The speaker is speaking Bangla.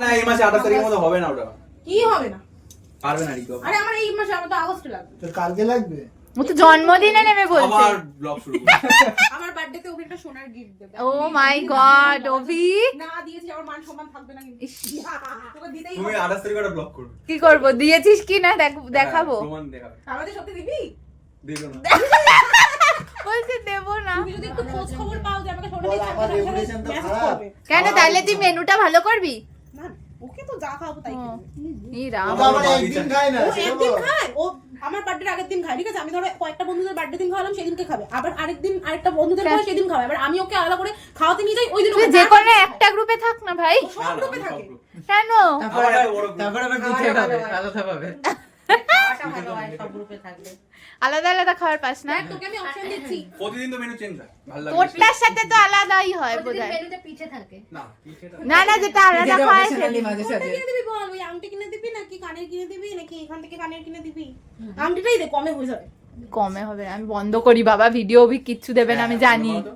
না এই মাসে 28 তারিখের মধ্যে হবে না ওটা। কি হবে না? পারবে না রিকো। আরে আমার এই মাসে, আমার তো আগস্টে লাগবে। তোর কালকে লাগবে? ও তো জন্মদিনে নেবে বলছে। আবার ব্লগ শুরু করব। আমার বার্থডেতে ওকে একটা সোনার গিফট দেবে। ও মাই গড অভি, না দিয়েছি আমার মান সম্মান থাকবে না কিন্তু। তোকে দিতেই তুমি হবে। 28 তারিখে একটা ব্লগ করবে। কি করব? দিয়েছিস কি না দেখাবো। হ্যাঁ, প্রমাণ দেখাবে। আমাদের সত্যি দিবি? দিলো না। বলছে দেব না। তুমি যদি একটু খোঁজ খবর পাও যে আমাকে সোনা বল, দিতে আমার reputation তো খারাপ। কেন তাহলে তুই মেনুটা ভালো করবি? না ওকে তো যা খাওয়াবো তাই খাবে। ই রাম। ও তো আমার একদিন খায় না, ও সেটা একদিন বল। খায়, ও আমার বার্থডের আগের দিন খায়, ঠিক আছে? আমি ধরো কয়েকটা বন্ধুদের বার্থডে দিন খাওয়ালাম, সেদিনকে খাবে। আবার আরেকদিন আরেকটা বন্ধুদের খাওয়া, সেদিন খাবে। আবার আমি ওকে আলাদা করে খাওয়াতে নিয়ে যাই, ওই দিন তুই ওকে যে যা কোনো খাওয়াতে একটা গ্রুপে থাক না ভাই। খায়। সব গ্রুপে থাকে। কেন? আবার এত বড় তারপর আবার পিঠে খাবে, আলাদা পাবে। খাওয়াটা ভালো হয় সব গ্রুপে থাকলে। আলাদা আলাদা খাবার পাস না? তোকে আমি অপশন দিচ্ছি। প্রতিদিন তো মেনু চেঞ্জ হয়। ভালো লাগে। তোরটার সাথে তো আলাদাই হয় প্রতিদিন বোধহয়। মেনুতে পিঠে থাকে। না, পিঠেটা না না, যেটা আলাদা পিঠেটা খায় occasionally মাঝে সাঝে। কিনে দিবি বল, ওই আংটি কিনে দিবি নাকি কানের কিনে দিবি নাকি এখান থেকে কানের কিনে দিবি? আংটিটাই দে, কমে হয়ে যাবে। কমে হবে। আমি বন্ধ করি বাবা ভিডিও, কিচ্ছু দেবে না আমি জানি। বলো তো।